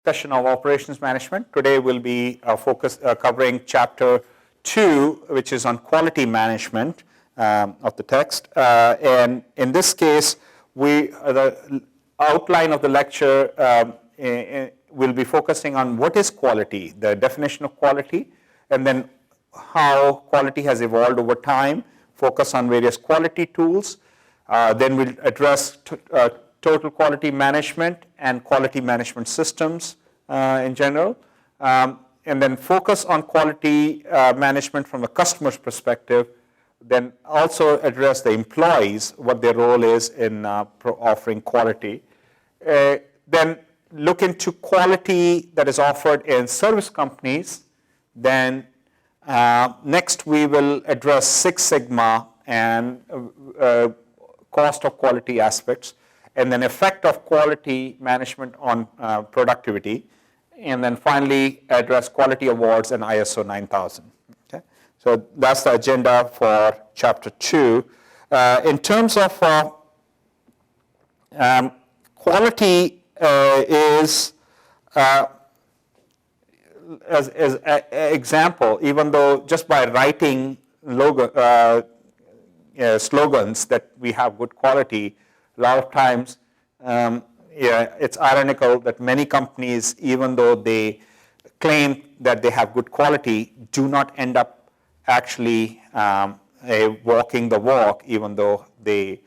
discussion of operations management. Today we'll be covering chapter 2, which is on quality management of the text. And in this case, the outline of the lecture will be focusing on what is quality, the definition of quality, and then how quality has evolved over time, focus on various quality tools. Then we'll address total quality management and quality management systems in general, and then focus on quality management from a customer's perspective, then also address the employees, what their role is in offering quality. Then look into quality that is offered in service companies. Then next we will address Six Sigma and cost of quality aspects, and then effect of quality management on productivity, and then finally address quality awards and ISO 9000. Okay? So that's the agenda for chapter 2. In terms of quality is, as an example, even though just by writing slogans that we have good quality, a lot of times it's ironical that many companies, even though they claim that they have good quality, do not end up actually walking the walk, even though they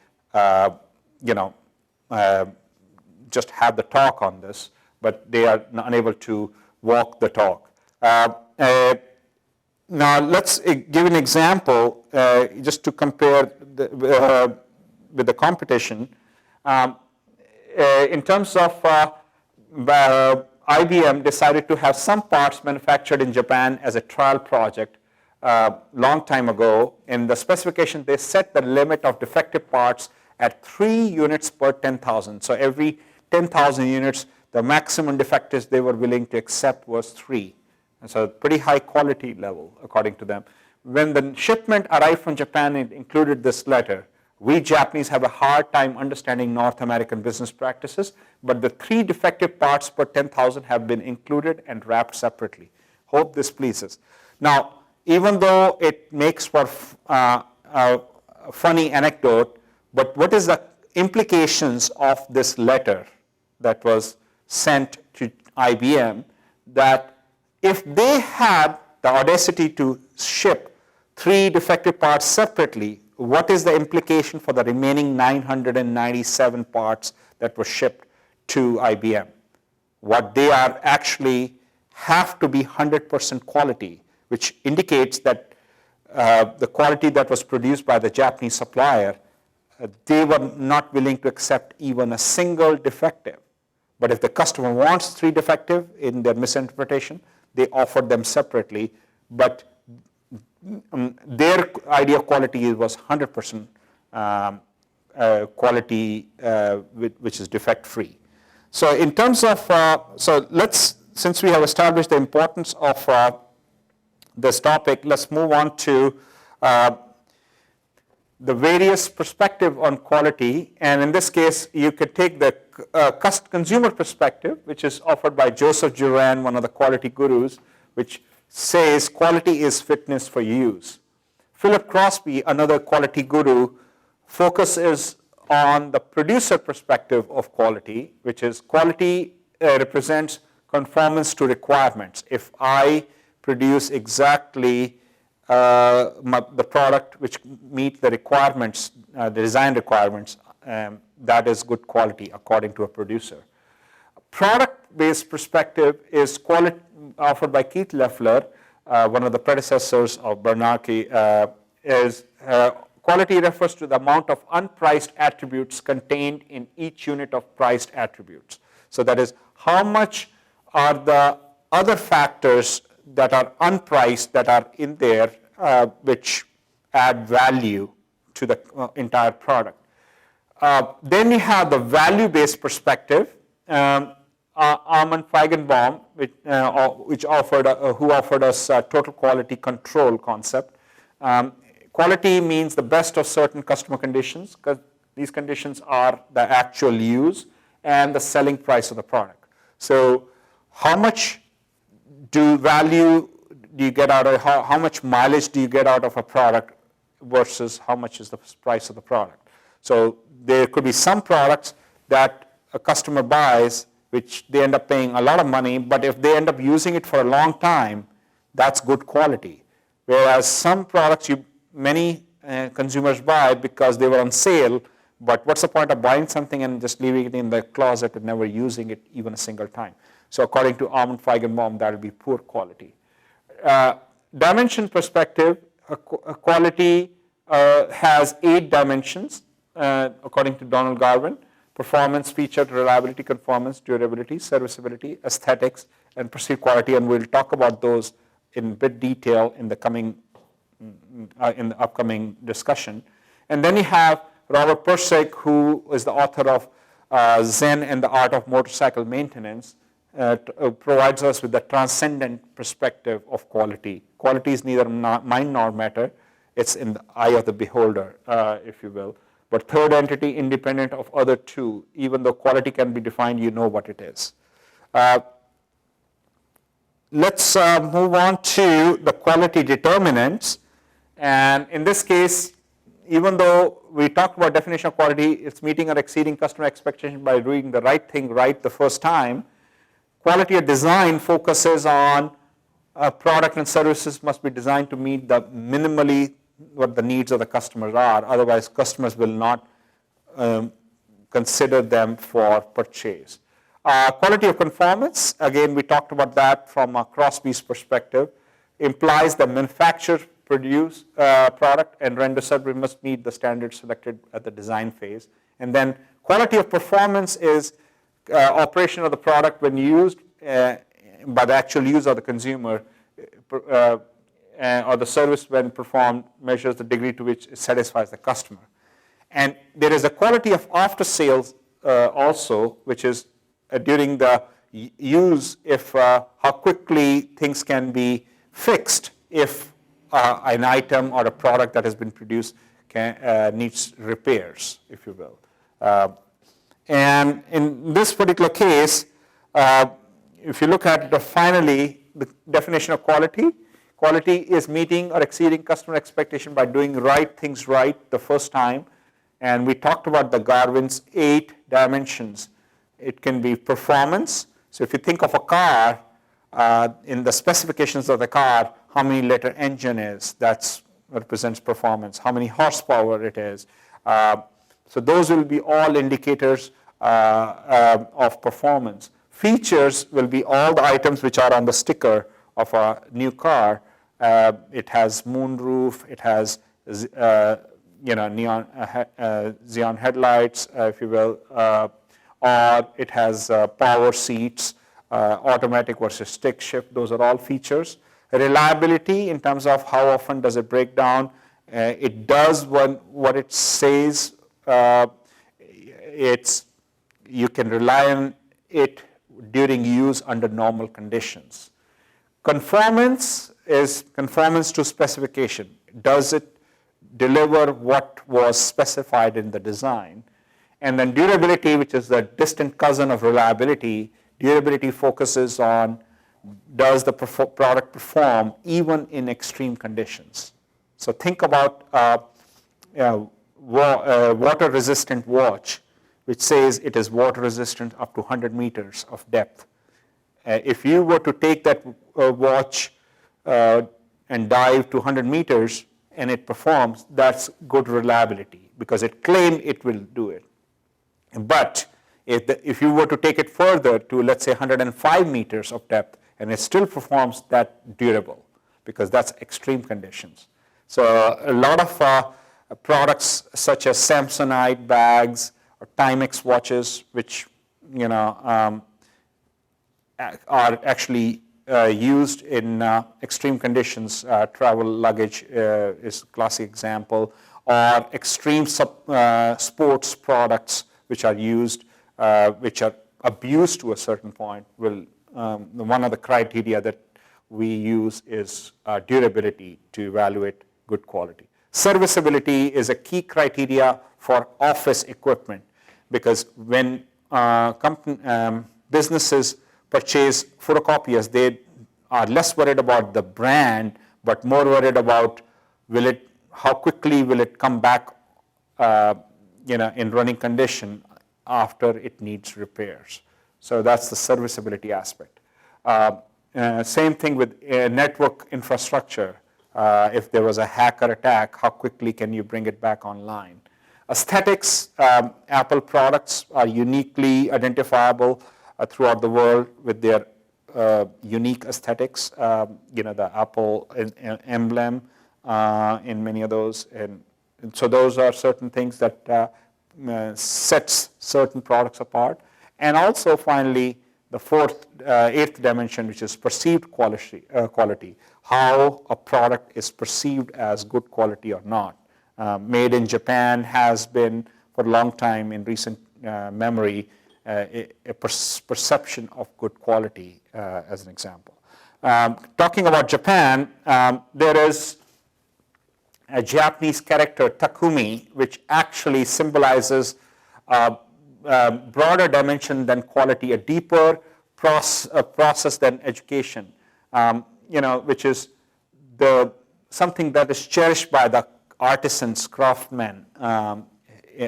just have the talk on this, but they are unable to walk the talk. Now let's give an example just to compare with the competition. In terms of IBM decided to have some parts manufactured in Japan as a trial project long time ago. In the specification, they set the limit of defective parts at 3 units per 10,000. So every 10,000 units, the maximum defectives they were willing to accept was 3. And so pretty high quality level, according to them. When the shipment arrived from Japan, it included this letter. We Japanese have a hard time understanding North American business practices, but the 3 defective parts per 10,000 have been included and wrapped separately. Hope this pleases. Now, even though it makes for a funny anecdote, but what is the implications of this letter that was sent to IBM, that if they had the audacity to ship 3 defective parts separately, what is the implication for the remaining 997 parts that were shipped to IBM? What they are actually have to be 100% quality, which indicates that the quality that was produced by the Japanese supplier, they were not willing to accept even a single defective. But if the customer wants 3 defective in their misinterpretation, they offered them separately, but their idea of quality was 100% quality, which is defect-free. So in terms of, since we have established the importance of this topic, let's move on to the various perspective on quality. And in this case, you could take the consumer perspective, which is offered by Joseph Juran, one of the quality gurus, which says quality is fitness for use. Philip Crosby, another quality guru, focuses on the producer perspective of quality, which is quality represents conformance to requirements. If I produce exactly the product which meet the requirements, the design requirements, that is good quality according to a producer. Product-based perspective is quality offered by Keith Leffler, one of the predecessors of Bernanke, is quality refers to the amount of unpriced attributes contained in each unit of priced attributes. So that is how much are the other factors that are unpriced that are in there which add value to the entire product. Then you have the value-based perspective. Armand Feigenbaum, who offered us total quality control concept. Quality means the best of certain customer conditions, because these conditions are the actual use and the selling price of the product. So how much value do you get out of, how much mileage do you get out of a product versus how much is the price of the product. So there could be some products that a customer buys which they end up paying a lot of money, but if they end up using it for a long time, that's good quality. Whereas some products many consumers buy because they were on sale, but what's the point of buying something and just leaving it in the closet and never using it even a single time? So according to Armand Feigenbaum, that will be poor quality. Dimension perspective, quality has 8 dimensions, according to Donald Garvin: performance, feature, reliability, conformance, durability, serviceability, aesthetics, and perceived quality. And we'll talk about those in bit detail in the upcoming discussion. And then you have Robert Pirsig, who is the author of Zen and the Art of Motorcycle Maintenance, provides us with the transcendent perspective of quality. Quality is neither mind nor matter. It's in the eye of the beholder, if you will. But third entity, independent of other two. Even though quality can be defined, you know what it is. Let's move on to the quality determinants. And in this case, even though we talked about definition of quality, it's meeting or exceeding customer expectations by doing the right thing right the first time. Quality of design focuses on product and services must be designed to meet the minimally what the needs of the customers are. Otherwise, customers will not consider them for purchase. Quality of conformance, again, we talked about that from a Crosby's perspective, implies the manufacturer produce product and render service must meet the standards selected at the design phase. And then quality of performance is operation of the product when used by the actual use of the consumer, or the service when performed measures the degree to which it satisfies the customer. And there is a quality of after sales also, which is during the use, if how quickly things can be fixed if an item or a product that has been produced needs repairs, if you will. And in this particular case, if you look at finally the definition of quality, quality is meeting or exceeding customer expectation by doing right things right the first time. And we talked about the Garvin's 8 dimensions. It can be performance. So if you think of a car, in the specifications of the car, how many liter engine is, that represents performance, how many horsepower it is. So those will be all indicators of performance. Features will be all the items which are on the sticker of a new car. It has moonroof, it has neon xenon headlights, if you will, or it has power seats, automatic versus stick shift. Those are all features. Reliability in terms of how often does it break down. It does what it says. You can rely on it during use under normal conditions. Conformance is conformance to specification. Does it deliver what was specified in the design? And then durability, which is the distant cousin of reliability, durability focuses on does the product perform even in extreme conditions. So think about water-resistant watch, which says it is water-resistant up to 100 meters of depth. If you were to take that watch and dive to 100 meters and it performs, that's good reliability because it claimed it will do it. But if you were to take it further to, let's say, 105 meters of depth and it still performs, that durable because that's extreme conditions. So a lot of products such as Samsonite bags or Timex watches, which are actually used in extreme conditions. Travel luggage is a classic example, or extreme sports products which are used, which are abused to a certain point. One of the criteria that we use is durability to evaluate good quality. Serviceability is a key criteria for office equipment because when businesses purchase photocopiers, they are less worried about the brand, but more worried about how quickly will it come back in running condition after it needs repairs. So that's the serviceability aspect. Same thing with network infrastructure. If there was a hacker attack, how quickly can you bring it back online? Aesthetics, Apple products are uniquely identifiable throughout the world with their unique aesthetics. The Apple emblem in many of those, and so those are certain things that sets certain products apart. And also, finally, the eighth dimension, which is perceived quality, how a product is perceived as good quality or not. Made in Japan has been, for a long time in recent memory, a perception of good quality, as an example. Talking about Japan, there is a Japanese character, Takumi, which actually symbolizes a broader dimension than quality, a deeper process than education, which is something that is cherished by the artisans, craftsmen,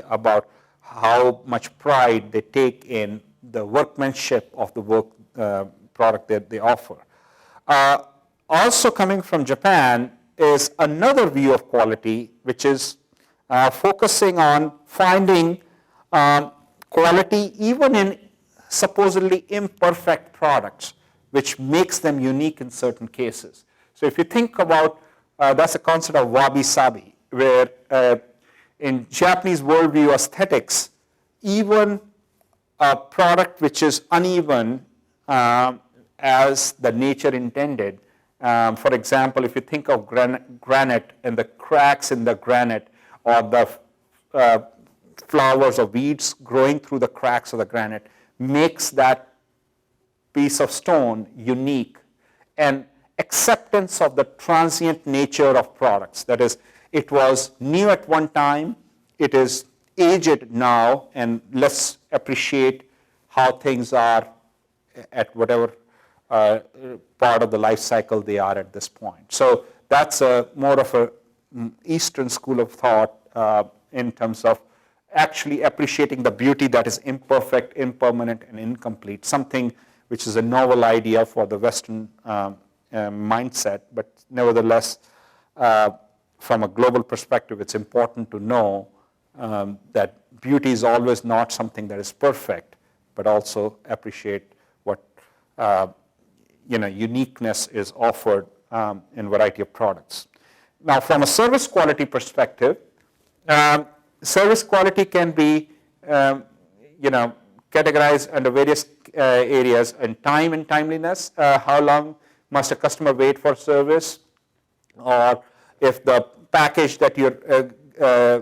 about how much pride they take in the workmanship of the product that they offer. Also coming from Japan is another view of quality, which is focusing on finding quality even in supposedly imperfect products, which makes them unique in certain cases. So if you think about, that's a concept of wabi-sabi, where in Japanese worldview aesthetics, even a product which is uneven as the nature intended, for example, if you think of granite and the cracks in the granite, or the flowers or weeds growing through the cracks of the granite, makes that piece of stone unique. And acceptance of the transient nature of products. That is, it was new at one time, it is aged now, and let's appreciate how things are at whatever part of the life cycle they are at this point. So that's more of an Eastern school of thought in terms of actually appreciating the beauty that is imperfect, impermanent, and incomplete, something which is a novel idea for the Western mindset, but nevertheless, from a global perspective, it's important to know that beauty is always not something that is perfect, but also appreciate what uniqueness is offered in a variety of products. Now, from a service quality perspective, service quality can be categorized under various areas, and time and timeliness. How long must a customer wait for service, or if the package that you're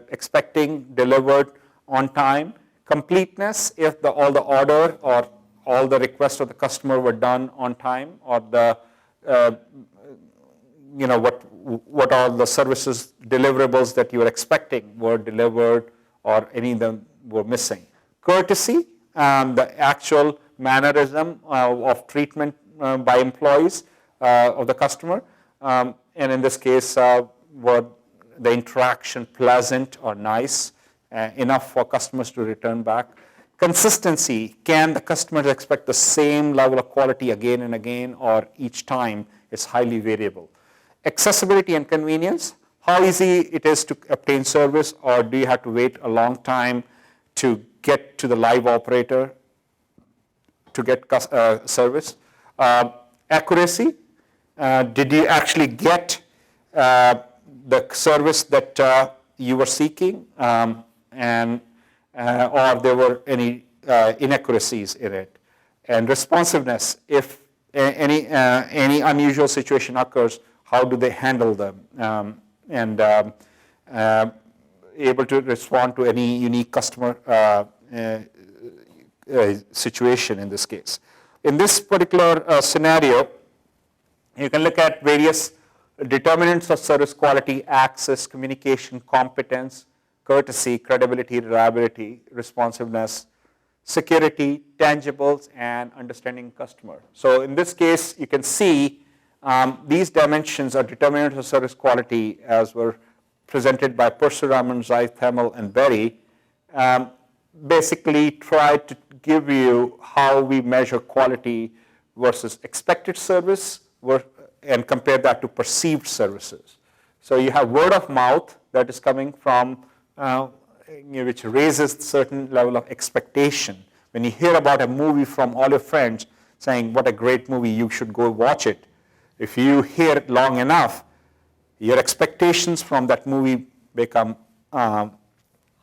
expecting delivered on time. Completeness, if all the order or all the requests of the customer were done on time, or the what all the services deliverables that you were expecting were delivered, or any of them were missing. Courtesy, the actual mannerism of treatment by employees of the customer, and in this case, were the interaction pleasant or nice, enough for customers to return back. Consistency, can the customers expect the same level of quality again and again, or each time it's highly variable. Accessibility and convenience, how easy it is to obtain service, or do you have to wait a long time to get to the live operator to get service. Accuracy, did you actually get the service that you were seeking, or there were any inaccuracies in it. And responsiveness, if any unusual situation occurs, how do they handle them, and able to respond to any unique customer situation in this case. In this particular scenario, you can look at various determinants of service quality: access, communication, competence, courtesy, credibility, reliability, responsiveness, security, tangibles, and understanding customer. So in this case, you can see these dimensions are determinants of service quality as were presented by Pershuraman, Zai, Thamel, and Berry. Basically try to give you how we measure quality versus expected service and compare that to perceived services. So you have word of mouth that is coming from which raises certain level of expectation. When you hear about a movie from all your friends saying, what a great movie, you should go watch it. If you hear it long enough, your expectations from that movie become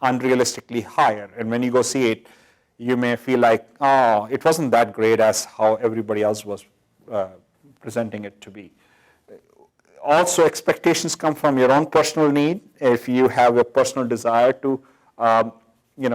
unrealistically higher. And when you go see it, you may feel like, oh, it wasn't that great as how everybody else was presenting it to be. Also, expectations come from your own personal need. If you have a personal desire to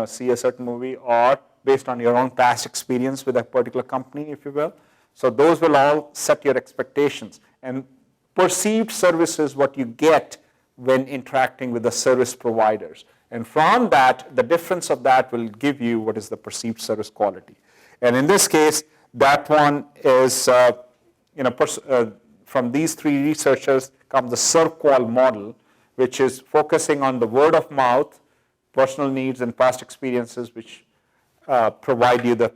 see a certain movie, or based on your own past experience with a particular company, if you will. So those will all set your expectations. And perceived service is what you get when interacting with the service providers. And from that, the difference of that will give you what is the perceived service quality. And in this case, that one is, from these three researchers comes the ServQual model, which is focusing on the word of mouth, personal needs, and past experiences, which provide you the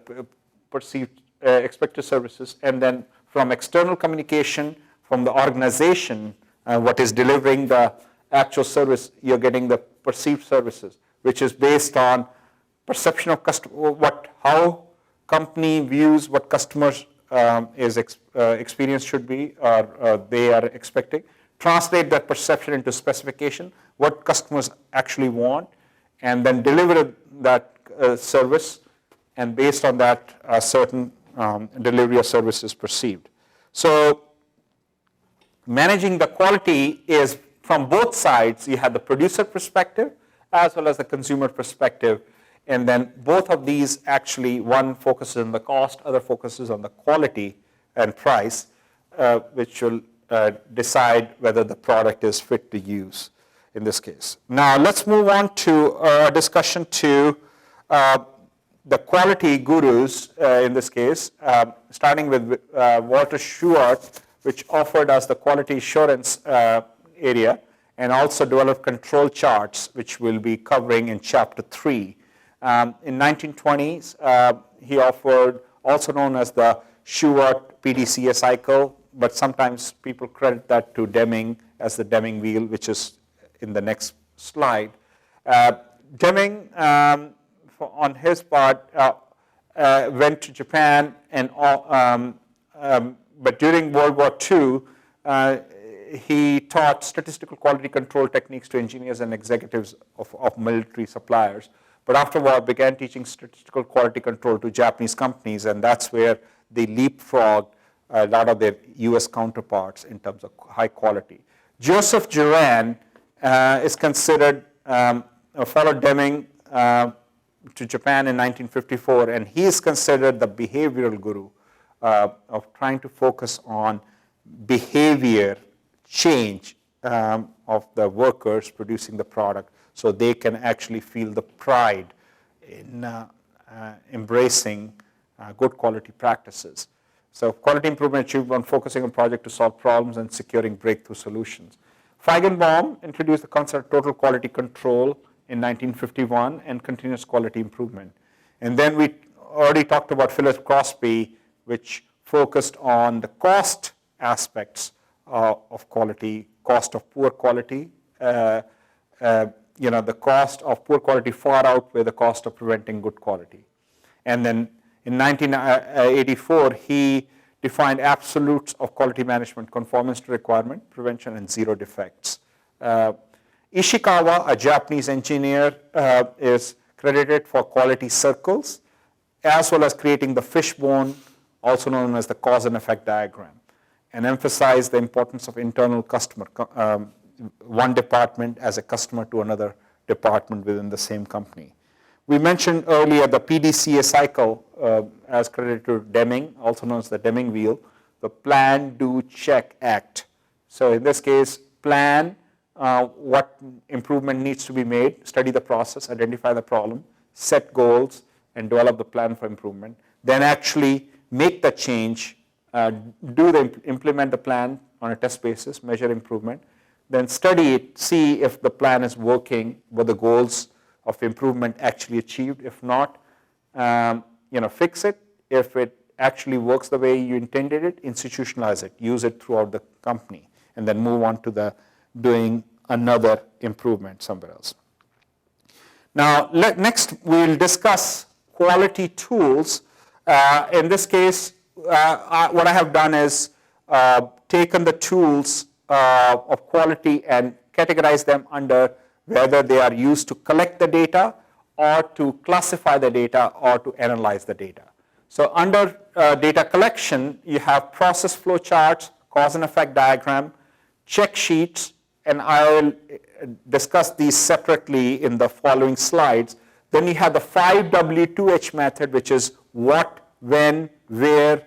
perceived expected services. And then from external communication, from the organization, what is delivering the actual service, you're getting the perceived services, which is based on perception of how company views what customers experience should be, or they are expecting. Translate that perception into specification, what customers actually want, and then deliver that service, and based on that, a certain delivery of service is perceived. So managing the quality is from both sides. You have the producer perspective as well as the consumer perspective, and then both of these actually, one focuses on the cost, other focuses on the quality and price, which will decide whether the product is fit to use in this case. Now let's move on to a discussion to the quality gurus in this case, starting with Walter Shewhart, which offered us the quality assurance area, and also developed control charts, which we'll be covering in chapter 3. In 1920s, he offered, also known as the Shewhart PDCA cycle, but sometimes people credit that to Deming as the Deming wheel, which is in the next slide. Deming, on his part, went to Japan, and but during World War II, he taught statistical quality control techniques to engineers and executives of military suppliers. But afterward, began teaching statistical quality control to Japanese companies, and that's where they leapfrogged a lot of their U.S. counterparts in terms of high quality. Joseph Juran is considered, followed Deming to Japan in 1954, and he is considered the behavioral guru of trying to focus on behavior change of the workers producing the product, so they can actually feel the pride in embracing good quality practices. So quality improvement achieved on focusing on project to solve problems and securing breakthrough solutions. Feigenbaum introduced the concept of total quality control in 1951 and continuous quality improvement. And then we already talked about Philip Crosby, which focused on the cost aspects of quality, cost of poor quality. The cost of poor quality far outweigh the cost of preventing good quality. And then in 1984, he defined absolutes of quality management: conformance to requirement, prevention, and zero defects. Ishikawa, a Japanese engineer, is credited for quality circles, as well as creating the fishbone, also known as the cause and effect diagram, and emphasized the importance of internal customer, one department as a customer to another department within the same company. We mentioned earlier the PDCA cycle as credited to Deming, also known as the Deming wheel, the plan, do, check, act. So in this case, plan what improvement needs to be made, study the process, identify the problem, set goals, and develop the plan for improvement, then actually make the change, implement the plan on a test basis, measure improvement, then study it, see if the plan is working, were the goals of improvement actually achieved. If not, fix it. If it actually works the way you intended it, institutionalize it, use it throughout the company, and then move on to the doing another improvement somewhere else. Now, next we'll discuss quality tools. In this case, what I have done is taken the tools of quality and categorize them under whether they are used to collect the data or to classify the data or to analyze the data. So under data collection, you have process flow charts, cause and effect diagram, check sheets, and I'll discuss these separately in the following slides. Then you have the 5W2H method, which is what, when, where,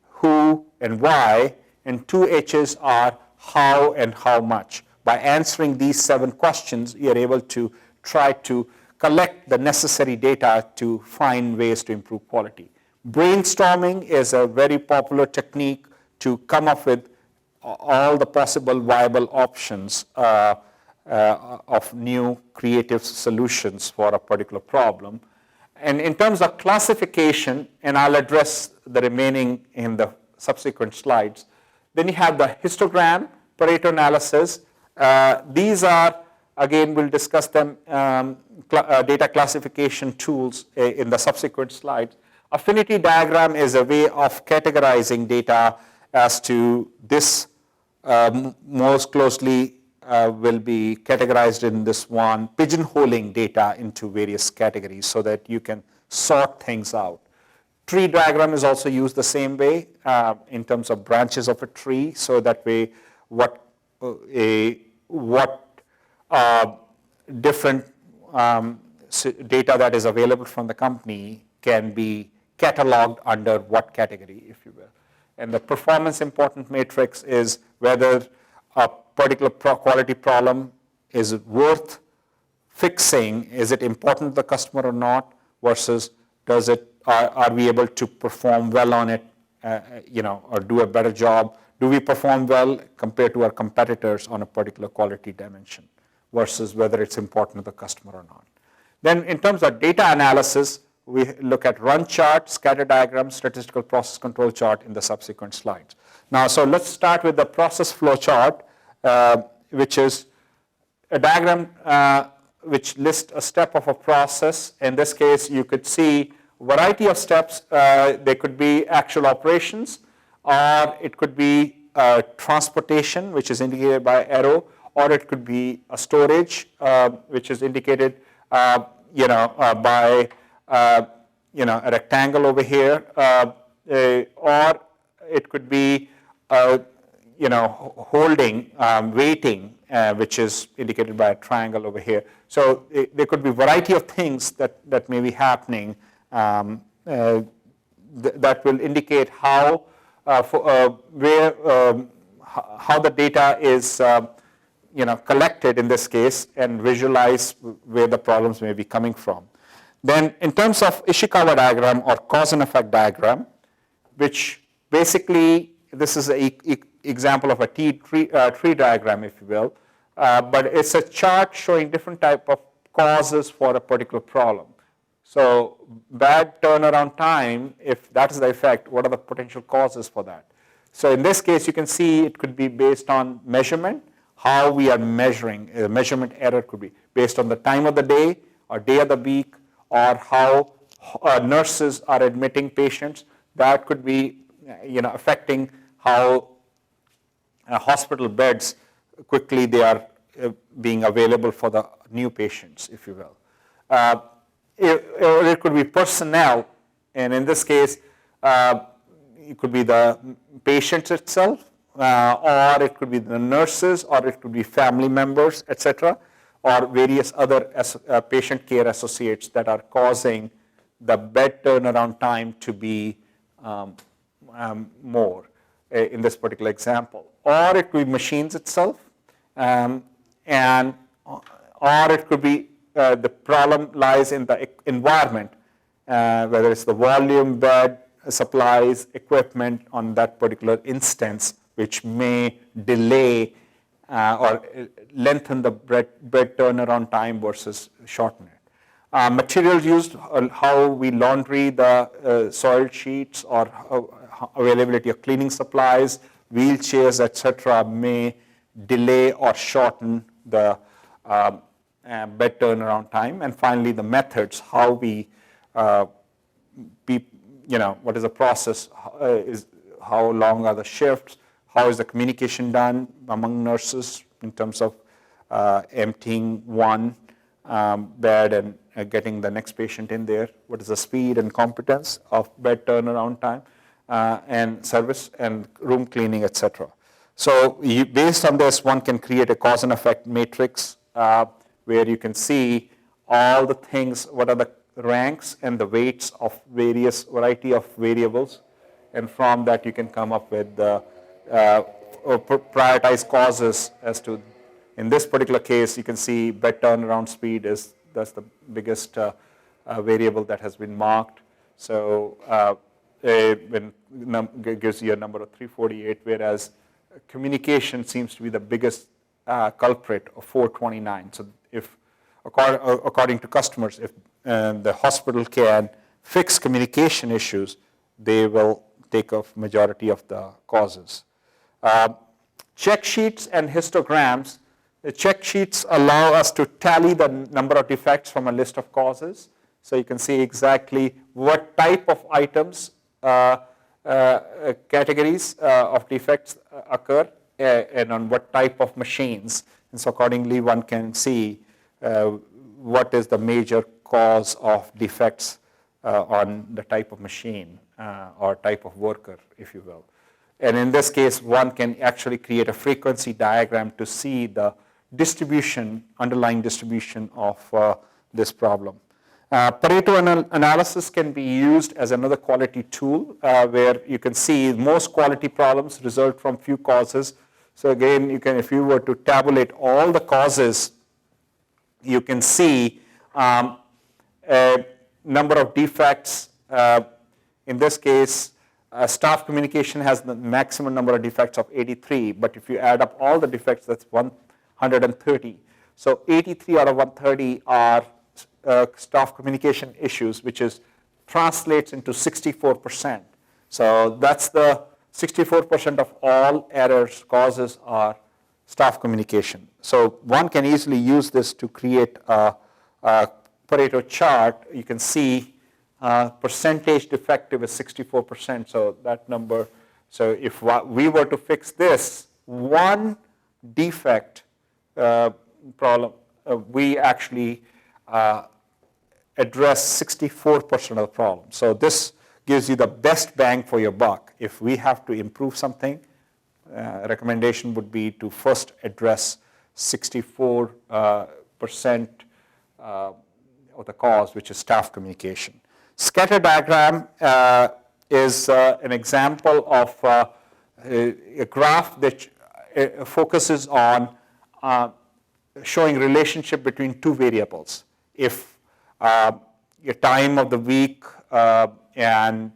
who, and why, and 2 H's are how and how much. By answering these 7 questions, you're able to try to collect the necessary data to find ways to improve quality. Brainstorming is a very popular technique to come up with all the possible viable options of new creative solutions for a particular problem. And in terms of classification, and I'll address the remaining in the subsequent slides, then you have the histogram, Pareto analysis. These are, again, we'll discuss them, data classification tools in the subsequent slides. Affinity diagram is a way of categorizing data as to this most closely will be categorized in this one, pigeonholing data into various categories so that you can sort things out. Tree diagram is also used the same way in terms of branches of a tree, so that way what different data that is available from the company can be cataloged under what category, if you will. And the performance important matrix is whether a particular quality problem is worth fixing, is it important to the customer or not, versus are we able to perform well on it, or do a better job? Do we perform well compared to our competitors on a particular quality dimension, versus whether it's important to the customer or not. Then in terms of data analysis, we look at run chart, scatter diagram, statistical process control chart in the subsequent slides. Now, so let's start with the process flow chart, which is a diagram which lists a step of a process. In this case, you could see a variety of steps. They could be actual operations, or it could be transportation, which is indicated by arrow, or it could be a storage, which is indicated by a rectangle over here, or it could be holding, waiting, which is indicated by a triangle over here. So there could be a variety of things that may be happening that will indicate how the data is collected in this case, and visualize where the problems may be coming from. Then in terms of Ishikawa diagram or cause and effect diagram, which basically this is an example of a tree diagram, if you will, but it's a chart showing different type of causes for a particular problem. So bad turnaround time, if that is the effect, what are the potential causes for that? So in this case, you can see it could be based on measurement, how we are measuring. A measurement error could be based on the time of the day or day of the week, or how nurses are admitting patients. That could be affecting how hospital beds quickly they are being available for the new patients, if you will. It could be personnel, and in this case, it could be the patients itself, or it could be the nurses, or it could be family members, etc., or various other patient care associates that are causing the bed turnaround time to be more in this particular example. Or it could be machines itself, or it could be the problem lies in the environment. whether it's the volume, bed, supplies, equipment on that particular instance, which may delay or lengthen the bed turnaround time versus shorten it. Materials used, how we laundry the soil sheets or availability of cleaning supplies, wheelchairs, etc., may delay or shorten the bed turnaround time. And finally, the methods, how we, what is the process, how long are the shifts, how is the communication done among nurses in terms of emptying one bed and getting the next patient in there, what is the speed and competence of bed turnaround time, and service and room cleaning, etc. So based on this, one can create a cause and effect matrix where you can see all the things, what are the ranks and the weights of various variety of variables, and from that you can come up with the prioritize causes as to, in this particular case, you can see bed turnaround speed that's the biggest variable that has been marked. So it gives you a number of 348, whereas communication seems to be the biggest culprit of 429. So if, according to customers, if the hospital can fix communication issues, they will take off majority of the causes. Check sheets and histograms. The check sheets allow us to tally the number of defects from a list of causes. So you can see exactly what type of items, categories of defects occur, and on what type of machines. And so accordingly, one can see what is the major cause of defects on the type of machine or type of worker, if you will. And in this case, one can actually create a frequency diagram to see the distribution, underlying distribution of this problem. Pareto analysis can be used as another quality tool where you can see most quality problems result from few causes. So again, you can, if you were to tabulate all the causes, you can see a number of defects. In this case, staff communication has the maximum number of defects of 83, but if you add up all the defects, that's 130. So 83 out of 130 are staff communication issues, which translates into 64%. So that's the 64% of all errors, causes are staff communication. So one can easily use this to create a Pareto chart. You can see percentage defective is 64%. So that number, so if we were to fix this one defect problem, we actually address 64% of the problem. So this gives you the best bang for your buck. If we have to improve something, recommendation would be to first address 64% of the cause, which is staff communication. Scatter diagram is an example of a graph that focuses on showing relationship between two variables. If your time of the week and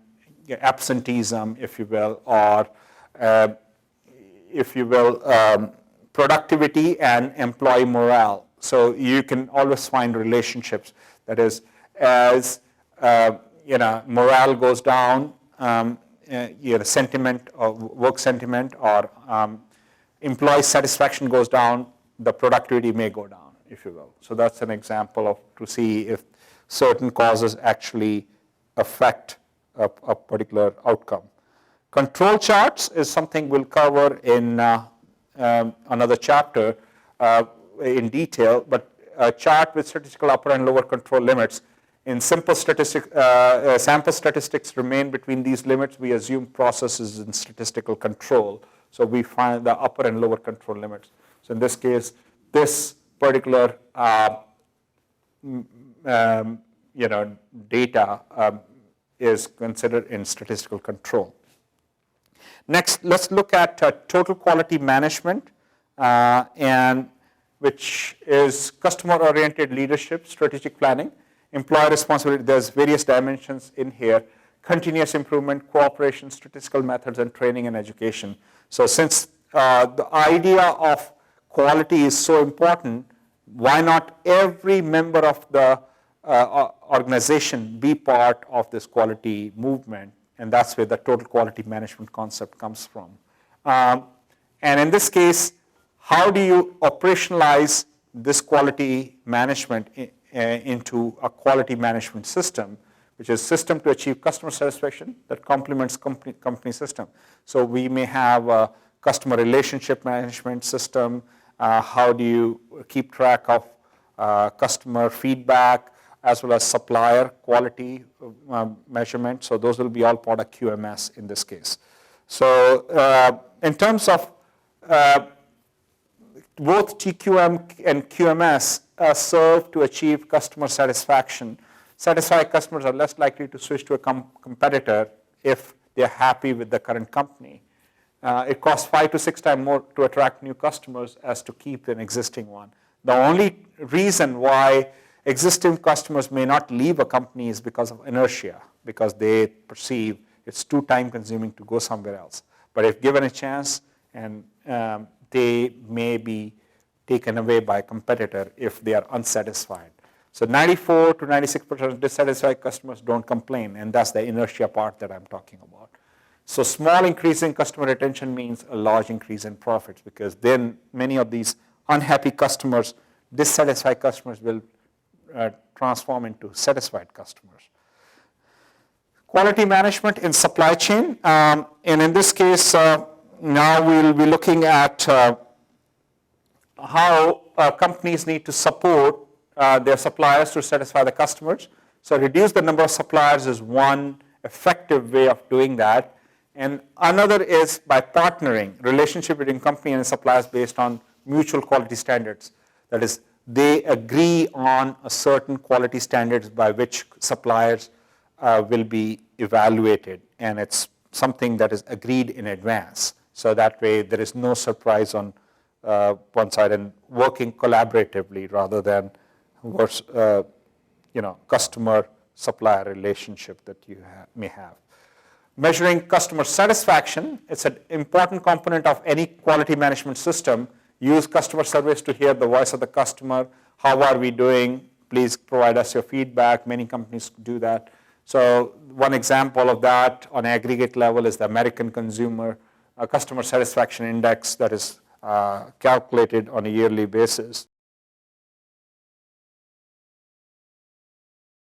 your absenteeism, if you will, or if you will, productivity and employee morale. So you can always find relationships. That is, as morale goes down, sentiment or work sentiment or employee satisfaction goes down, the productivity may go down, if you will. So that's an example of to see if certain causes actually affect a particular outcome. Control charts is something we'll cover in another chapter in detail, but a chart with statistical upper and lower control limits. In simple statistics, sample statistics remain between these limits. We assume processes in statistical control. So we find the upper and lower control limits. So in this case, this particular data is considered in statistical control. Next, let's look at total quality management, and which is customer-oriented leadership, strategic planning. employee responsibility, there's various dimensions in here, continuous improvement, cooperation, statistical methods, and training and education. So since the idea of quality is so important, why not every member of the organization be part of this quality movement? And that's where the total quality management concept comes from. And in this case, how do you operationalize this quality management into a quality management system, which is a system to achieve customer satisfaction that complements company system. So we may have a customer relationship management system. How do you keep track of customer feedback as well as supplier quality measurement? So those will be all part of QMS in this case. So in terms of both TQM and QMS serve to achieve customer satisfaction. Satisfied customers are less likely to switch to a competitor if they're happy with the current company. It costs 5 to 6 times more to attract new customers as to keep an existing one. The only reason why existing customers may not leave a company is because of inertia, because they perceive it's too time consuming to go somewhere else. But if given a chance, and they may be taken away by a competitor if they are unsatisfied. So 94 to 96% of dissatisfied customers don't complain, and that's the inertia part that I'm talking about. So small increase in customer retention means a large increase in profits, because then many of these unhappy customers, dissatisfied customers will transform into satisfied customers. Quality management in supply chain, and in this case, now we'll be looking at how companies need to support their suppliers to satisfy the customers. So reduce the number of suppliers is one effective way of doing that. And another is by partnering, relationship between company and suppliers based on mutual quality standards. That is, they agree on a certain quality standards by which suppliers will be evaluated, and it's something that is agreed in advance. So that way there is no surprise on one side, and working collaboratively rather than customer-supplier relationship that you may have. Measuring customer satisfaction, it's an important component of any quality management system. Use customer surveys to hear the voice of the customer. How are we doing? Please provide us your feedback. Many companies do that. So one example of that on aggregate level is the American Consumer Customer Satisfaction Index that is calculated on a yearly basis.